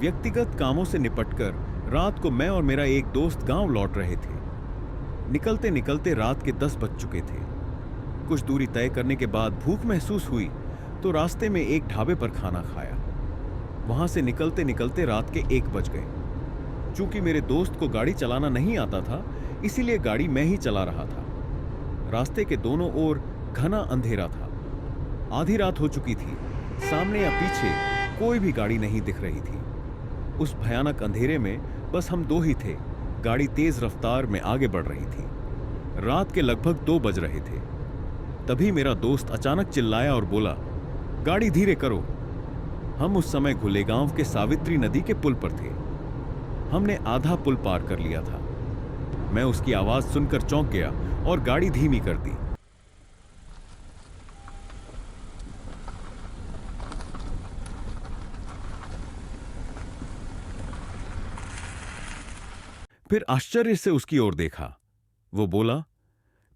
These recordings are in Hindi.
व्यक्तिगत कामों से निपटकर रात को मैं और मेरा एक दोस्त गांव लौट रहे थे। निकलते निकलते रात के 10 बज चुके थे। कुछ दूरी तय करने के बाद भूख महसूस हुई तो रास्ते में एक ढाबे पर खाना खाया। वहां से निकलते निकलते रात के 1 बज गए। चूंकि मेरे दोस्त को गाड़ी चलाना नहीं आता था, इसीलिए गाड़ी मैं ही चला रहा था। रास्ते के दोनों ओर घना अंधेरा था। आधी रात हो चुकी थी। सामने या पीछे कोई भी गाड़ी नहीं दिख रही थी। उस भयानक अंधेरे में बस हम दो ही थे। गाड़ी तेज रफ्तार में आगे बढ़ रही थी। रात के लगभग 2 बज रहे थे। तभी मेरा दोस्त अचानक चिल्लाया और बोला, गाड़ी धीरे करो। हम उस समय घुलेगांव के सावित्री नदी के पुल पर थे। हमने आधा पुल पार कर लिया था। मैं उसकी आवाज सुनकर चौंक गया और गाड़ी धीमी कर दी। फिर आश्चर्य से उसकी ओर देखा। वो बोला,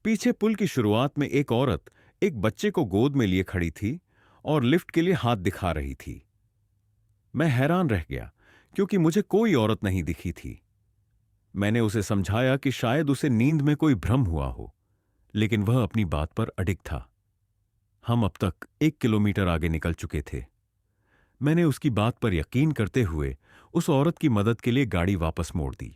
पीछे पुल की शुरुआत में एक औरत एक बच्चे को गोद में लिए खड़ी थी और लिफ्ट के लिए हाथ दिखा रही थी। मैं हैरान रह गया क्योंकि मुझे कोई औरत नहीं दिखी थी। मैंने उसे समझाया कि शायद उसे नींद में कोई भ्रम हुआ हो, लेकिन वह अपनी बात पर अडिग था। हम अब तक 1 किलोमीटर आगे निकल चुके थे। मैंने उसकी बात पर यकीन करते हुए उस औरत की मदद के लिए गाड़ी वापस मोड़ दी।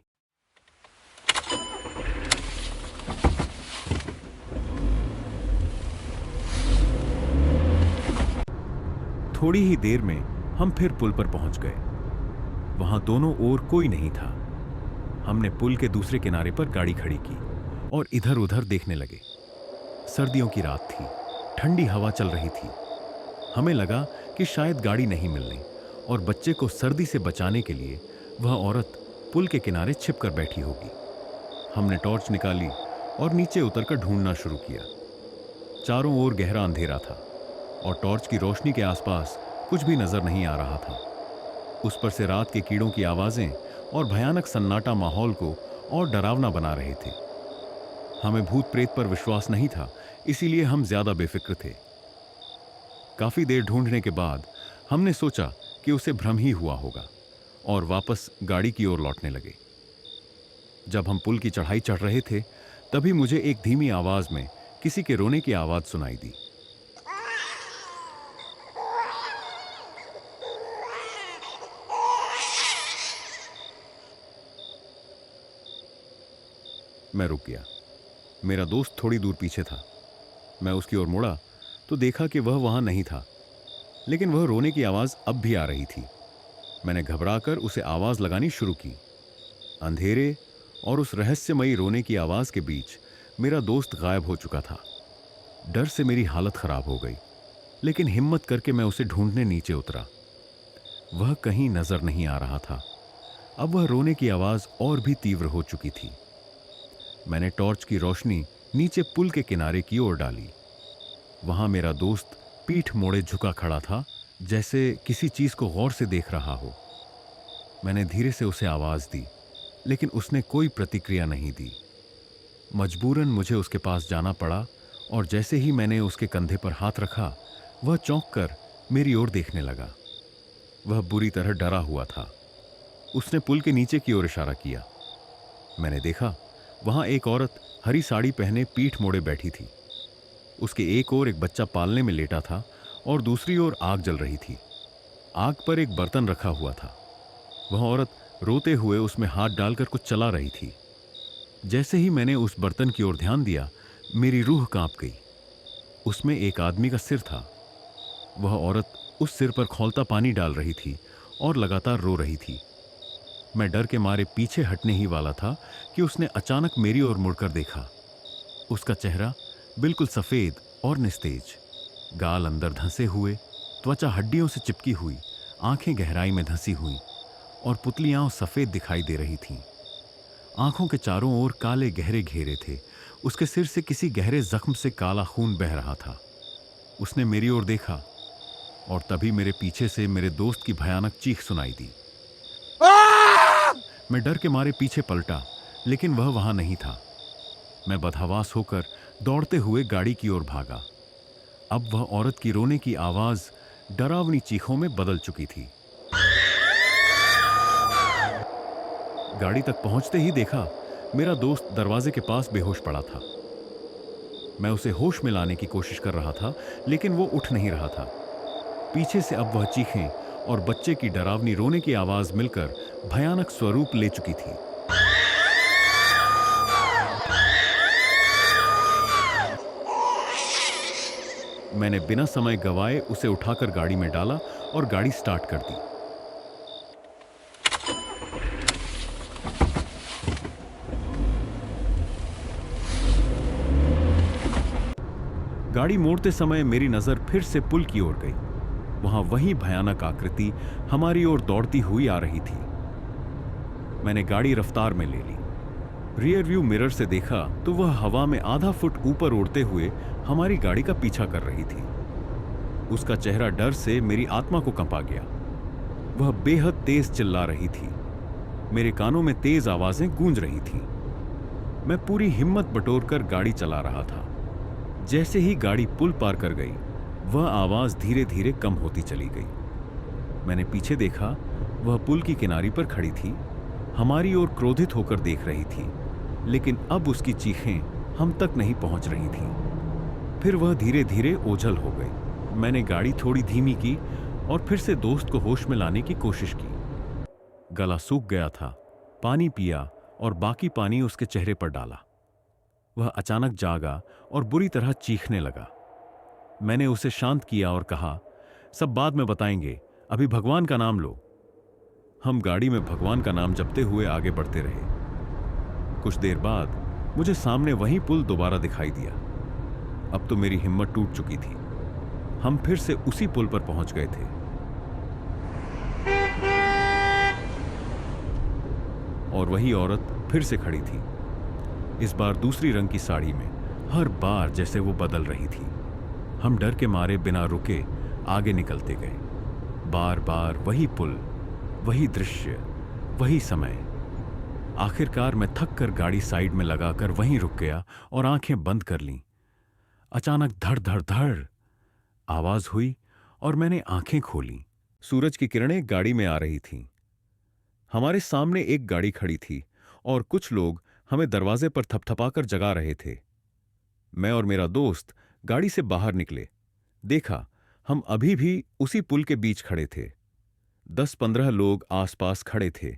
थोड़ी ही देर में हम फिर पुल पर पहुंच गए। वहां दोनों ओर कोई नहीं था। हमने पुल के दूसरे किनारे पर गाड़ी खड़ी की और इधर उधर देखने लगे। सर्दियों की रात थी। ठंडी हवा चल रही थी। हमें लगा कि शायद गाड़ी नहीं मिलने और बच्चे को सर्दी से बचाने के लिए वह औरत पुल के किनारे छिपकर बैठी होगी। हमने टॉर्च निकाली और नीचे उतरकर ढूंढना शुरू किया। चारों ओर गहरा अंधेरा था और टॉर्च की रोशनी के आसपास कुछ भी नजर नहीं आ रहा था। उस पर से रात के कीड़ों की आवाजें और भयानक सन्नाटा माहौल को और डरावना बना रहे थे। हमें भूत प्रेत पर विश्वास नहीं था, इसीलिए हम ज्यादा बेफिक्र थे। काफी देर ढूंढने के बाद हमने सोचा कि उसे भ्रम ही हुआ होगा और वापस गाड़ी की ओर लौटने लगे। जब हम पुल की चढ़ाई चढ़ रहे थे, तभी मुझे एक धीमी आवाज में किसी के रोने की आवाज सुनाई दी। मैं रुक गया। मेरा दोस्त थोड़ी दूर पीछे था। मैं उसकी ओर मुड़ा तो देखा कि वह वहां नहीं था, लेकिन वह रोने की आवाज अब भी आ रही थी। मैंने घबराकर उसे आवाज लगानी शुरू की। अंधेरे और उस रहस्यमयी रोने की आवाज के बीच मेरा दोस्त गायब हो चुका था। डर से मेरी हालत खराब हो गई, लेकिन हिम्मत करके मैं उसे ढूंढने नीचे उतरा। वह कहीं नजर नहीं आ रहा था। अब वह रोने की आवाज और भी तीव्र हो चुकी थी। मैंने टॉर्च की रोशनी नीचे पुल के किनारे की ओर डाली। वहां मेरा दोस्त पीठ मोड़े झुका खड़ा था, जैसे किसी चीज को गौर से देख रहा हो। मैंने धीरे से उसे आवाज दी, लेकिन उसने कोई प्रतिक्रिया नहीं दी। मजबूरन मुझे उसके पास जाना पड़ा और जैसे ही मैंने उसके कंधे पर हाथ रखा, वह चौंक कर मेरी ओर देखने लगा। वह बुरी तरह डरा हुआ था। उसने पुल के नीचे की ओर इशारा किया। मैंने देखा वहां एक औरत हरी साड़ी पहने पीठ मोड़े बैठी थी। उसके एक ओर एक बच्चा पालने में लेटा था और दूसरी ओर आग जल रही थी। आग पर एक बर्तन रखा हुआ था। वह औरत रोते हुए उसमें हाथ डालकर कुछ चला रही थी। जैसे ही मैंने उस बर्तन की ओर ध्यान दिया, मेरी रूह कांप गई। उसमें एक आदमी का सिर था। वह औरत उस सिर पर खौलता पानी डाल रही थी और लगातार रो रही थी। मैं डर के मारे पीछे हटने ही वाला था कि उसने अचानक मेरी ओर मुड़कर देखा। उसका चेहरा बिल्कुल सफेद और निस्तेज, गाल अंदर धंसे हुए, त्वचा हड्डियों से चिपकी हुई, आंखें गहराई में धंसी हुई और पुतलियां सफेद दिखाई दे रही थीं। आंखों के चारों ओर काले गहरे घेरे थे। उसके सिर से किसी गहरे जख्म से काला खून बह रहा था। उसने मेरी ओर देखा और तभी मेरे पीछे से मेरे दोस्त की भयानक चीख सुनाई दी। मैं डर के मारे पीछे पलटा, लेकिन वह वहां नहीं था। मैं बदहवास होकर दौड़ते हुए गाड़ी की ओर भागा। अब वह औरत की रोने की आवाज डरावनी चीखों में बदल चुकी थी। गाड़ी तक पहुंचते ही देखा मेरा दोस्त दरवाजे के पास बेहोश पड़ा था। मैं उसे होश में लाने की कोशिश कर रहा था, लेकिन वो उठ नहीं रहा था। पीछे से अब वह चीखें और बच्चे की डरावनी रोने की आवाज मिलकर भयानक स्वरूप ले चुकी थी। मैंने बिना समय गवाए उसे उठाकर गाड़ी में डाला और गाड़ी स्टार्ट कर दी। गाड़ी मोड़ते समय मेरी नजर फिर से पुल की ओर गई। वहां वही भयानक आकृति हमारी ओर दौड़ती हुई आ रही थी। मैंने गाड़ी रफ्तार में ले ली। रियर व्यू मिरर से देखा तो वह हवा में आधा फुट ऊपर उड़ते हुए हमारी गाड़ी का पीछा कर रही थी। उसका चेहरा डर से मेरी आत्मा को कंपा गया। वह बेहद तेज चिल्ला रही थी। मेरे कानों में तेज आवाजें गूंज रही थीं। मैं पूरी हिम्मत बटोरकर गाड़ी चला रहा था। जैसे ही गाड़ी पुल पार कर गई, वह आवाज धीरे धीरे कम होती चली गई। मैंने पीछे देखा, वह पुल की किनारी पर खड़ी थी, हमारी ओर क्रोधित होकर देख रही थी, लेकिन अब उसकी चीखें हम तक नहीं पहुंच रही थीं। फिर वह धीरे धीरे ओझल हो गई। मैंने गाड़ी थोड़ी धीमी की और फिर से दोस्त को होश में लाने की कोशिश की। गला सूख गया था। पानी पिया और बाकी पानी उसके चेहरे पर डाला। वह अचानक जागा और बुरी तरह चीखने लगा। मैंने उसे शांत किया और कहा, सब बाद में बताएंगे, अभी भगवान का नाम लो। हम गाड़ी में भगवान का नाम जपते हुए आगे बढ़ते रहे। कुछ देर बाद मुझे सामने वही पुल दोबारा दिखाई दिया। अब तो मेरी हिम्मत टूट चुकी थी। हम फिर से उसी पुल पर पहुंच गए थे और वही औरत फिर से खड़ी थी, इस बार दूसरी रंग की साड़ी में। हर बार जैसे वो बदल रही थी। हम डर के मारे बिना रुके आगे निकलते गए। बार बार वही पुल, वही दृश्य, वही समय। आखिरकार मैं थक कर गाड़ी साइड में लगाकर वहीं रुक गया और आंखें बंद कर लीं। अचानक धड़ धड़ धड़ आवाज हुई और मैंने आंखें खोली। सूरज की किरणें गाड़ी में आ रही थीं। हमारे सामने एक गाड़ी खड़ी थी और कुछ लोग हमें दरवाजे पर थपथपाकर जगा रहे थे। मैं और मेरा दोस्त गाड़ी से बाहर निकले। देखा, हम अभी भी उसी पुल के बीच खड़े थे। 10-15 लोग आसपास खड़े थे।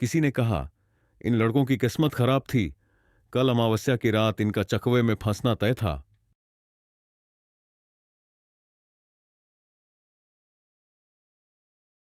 किसी ने कहा, इन लड़कों की किस्मत खराब थी, कल अमावस्या की रात इनका चकवे में फंसना तय था।